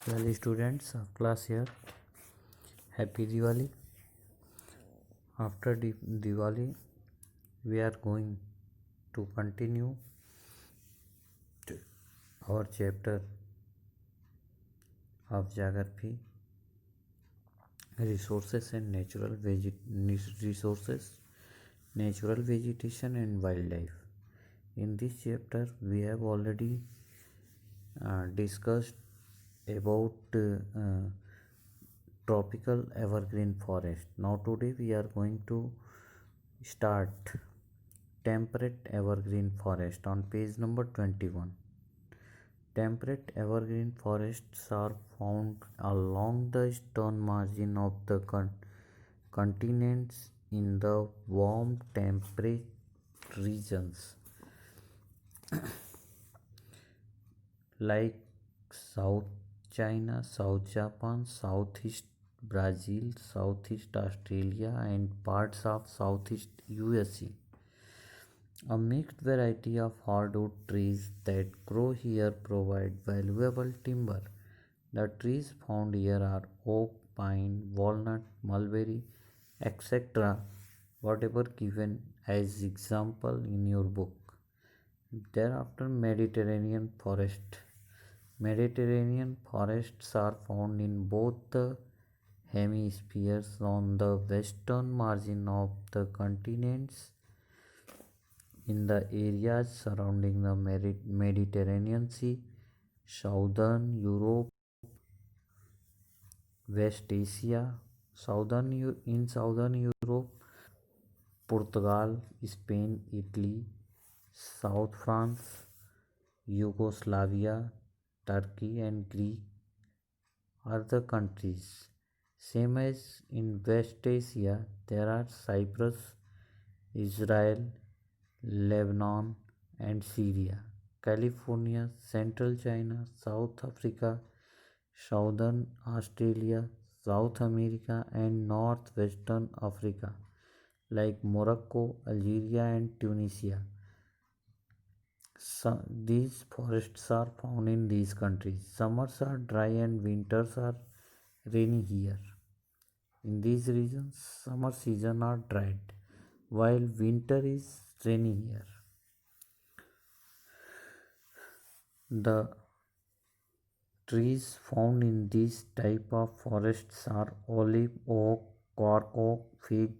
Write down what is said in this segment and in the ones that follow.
Well, students of class here, happy Diwali. After Diwali, we are going to continue our chapter of geography, resources and resources, natural vegetation and wildlife. In this chapter, we have already discussed about tropical evergreen forest. Now today we are going to start temperate evergreen forest on page number 21. Temperate evergreen forests are found along the eastern margin of the continents in the warm temperate regions like South China, South Japan, Southeast Brazil, Southeast Australia, and parts of Southeast USA. A mixed variety of hardwood trees that grow here provide valuable timber. The trees found here are oak, pine, walnut, mulberry, etc. Whatever given as example in your book. Thereafter, Mediterranean forest. Mediterranean forests are found in both the hemispheres on the western margin of the continents in the areas surrounding the Mediterranean Sea, Southern Europe, West Asia, in Southern Europe, Portugal, Spain, Italy, South France, Yugoslavia, Turkey and Greece are the countries. Same as in West Asia, there are Cyprus, Israel, Lebanon and Syria, California, Central China, South Africa, Southern Australia, South America and Northwestern Africa like Morocco, Algeria and Tunisia. These forests are found in these countries. Summers are dry and winters are rainy here. In these regions, summer season are dried while winter is rainy here. The trees found in this type of forests are olive, oak, cork oak, fig,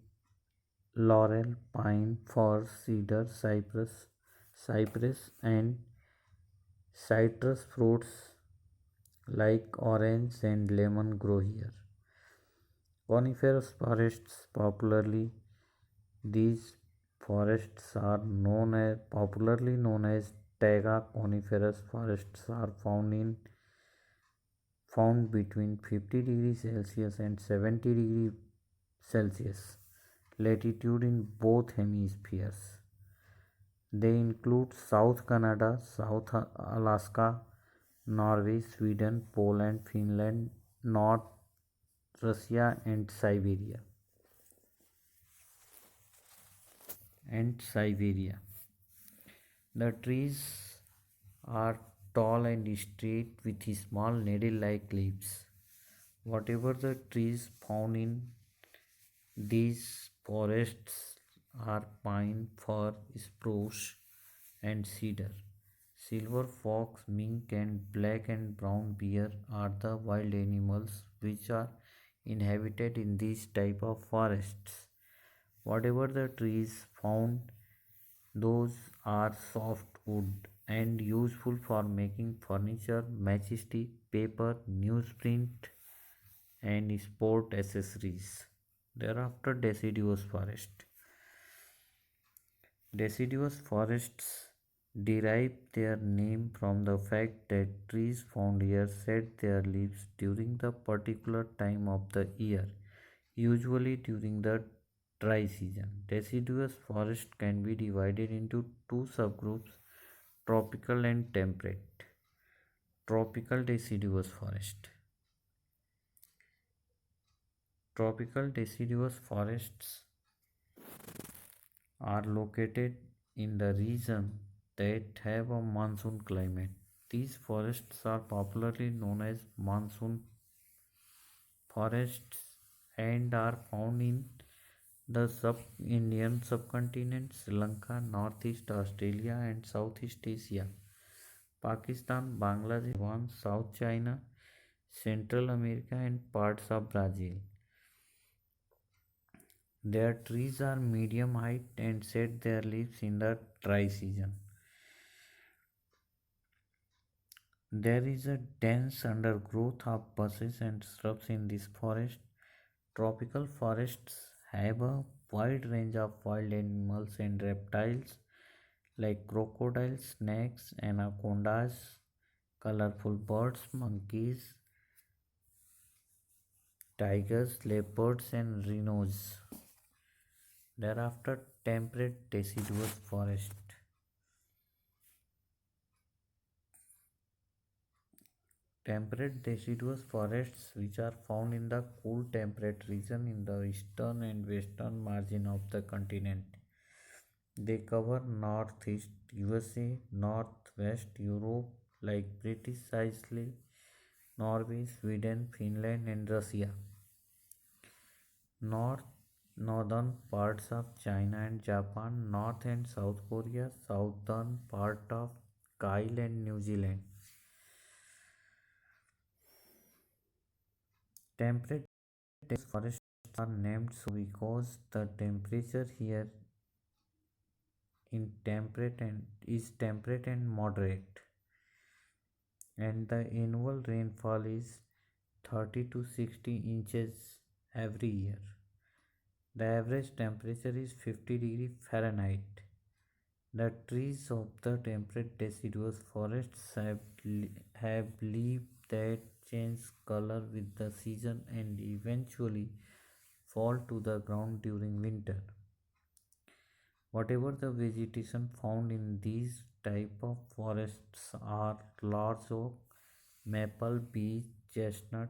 laurel, pine, fir, cedar, cypress and citrus fruits like orange and lemon grow here. Coniferous forests these forests are popularly known as taiga. Coniferous forests are found between 50 degrees Celsius and 70 degrees Celsius latitude in both hemispheres. They include South Canada, South Alaska, Norway, Sweden, Poland, Finland, North Russia and Siberia. The trees are tall and straight with small needle-like leaves. Whatever the trees found in these forests are pine, fir, spruce and cedar. Silver fox, mink and black and brown bear are the wild animals which are inhabited in these type of forests. Whatever the trees found, those are softwood and useful for making furniture, matchstick, paper, newsprint and sport accessories. Thereafter, deciduous forest. Deciduous forests derive their name from the fact that trees found here shed their leaves during the particular time of the year, usually during the dry season. Deciduous forest can be divided into two subgroups, tropical and temperate. Tropical deciduous forest. Tropical deciduous forests are located in the region that have a monsoon climate. These forests are popularly known as monsoon forests and are found in the Indian subcontinent, Sri Lanka, Northeast Australia, and Southeast Asia, Pakistan, Bangladesh, Taiwan, South China, Central America, and parts of Brazil. Their trees are medium height and shed their leaves in the dry season. There is a dense undergrowth of bushes and shrubs in this forest. Tropical forests have a wide range of wild animals and reptiles like crocodiles, snakes, anacondas, colorful birds, monkeys, tigers, leopards, and rhinos. Thereafter, temperate deciduous forest. Temperate deciduous forests, which are found in the cool temperate region in the eastern and western margin of the continent. They cover northeast USA, northwest Europe like British Iceland, Norway, Sweden, Finland, and Russia. North northern parts of China and Japan, North and South Korea, southern part of Kyle and New Zealand. Temperate forests are named so because the temperature here in temperate and is temperate and moderate, and the annual rainfall is 30 to 60 inches every year. The average temperature is 50 degrees Fahrenheit. The trees of the temperate deciduous forests have leaves that change color with the season and eventually fall to the ground during winter. Whatever the vegetation found in these type of forests are large oak, maple, beech, chestnut,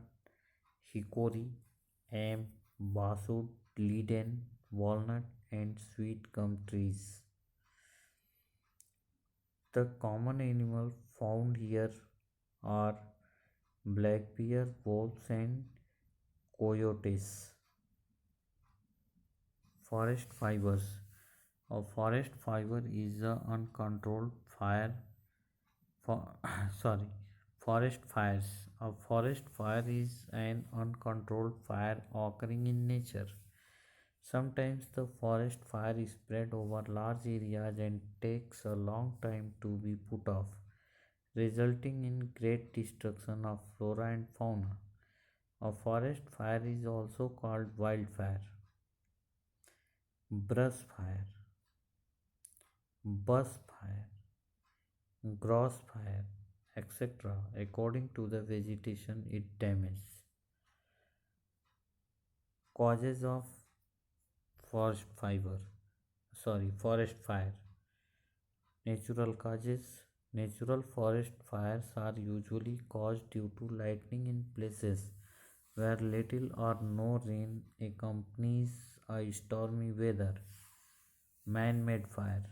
hickory, elm, basswood, linden, walnut, and sweet gum trees. The common animals found here are black bear, wolves, and coyotes. Forest fibers. A forest fire is a uncontrolled fire. For, sorry, forest fires. A forest fire is an uncontrolled fire occurring in nature. Sometimes the forest fire is spread over large areas and takes a long time to be put off, resulting in great destruction of flora and fauna. A forest fire is also called wildfire, brush fire, bush fire, gross fire, etc. according to the vegetation it damages. Causes of forest fiber forest fire. Natural causes. Natural forest fires are usually caused due to lightning in places where little or no rain accompanies a stormy weather. Man-made fire.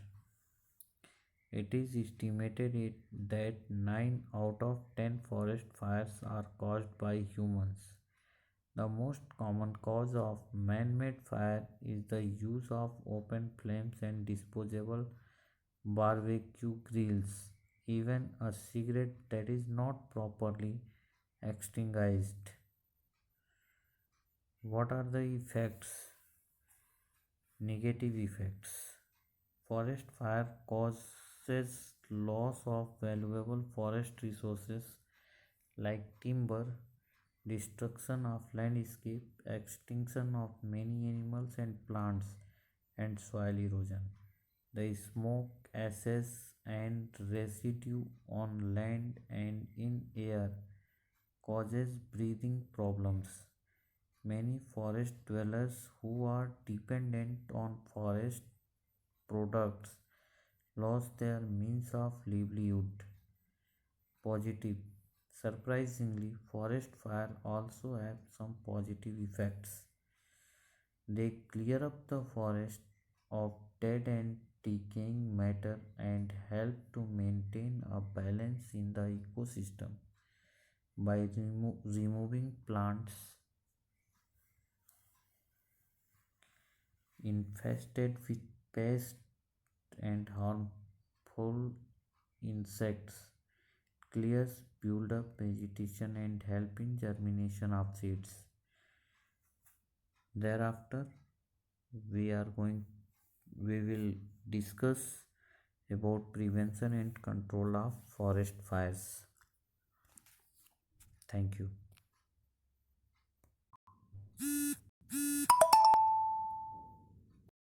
It is estimated that 9 out of 10 forest fires are caused by humans. The most common cause of man-made fire is the use of open flames and disposable barbecue grills. Even a cigarette that is not properly extinguished. What are the effects? Negative effects. Forest fire causes loss of valuable forest resources like timber, destruction of landscape, extinction of many animals and plants, and soil erosion. The smoke, ashes, and residue on land and in air causes breathing problems. Many forest dwellers who are dependent on forest products lost their means of livelihood. Positive. Surprisingly, forest fire also have some positive effects. They clear up the forest of dead and decaying matter and help to maintain a balance in the ecosystem by removing plants infested with pests and harmful insects, clears build up vegetation and help in germination of seeds. Thereafter, we are going we will discuss about prevention and control of forest fires. Thank you.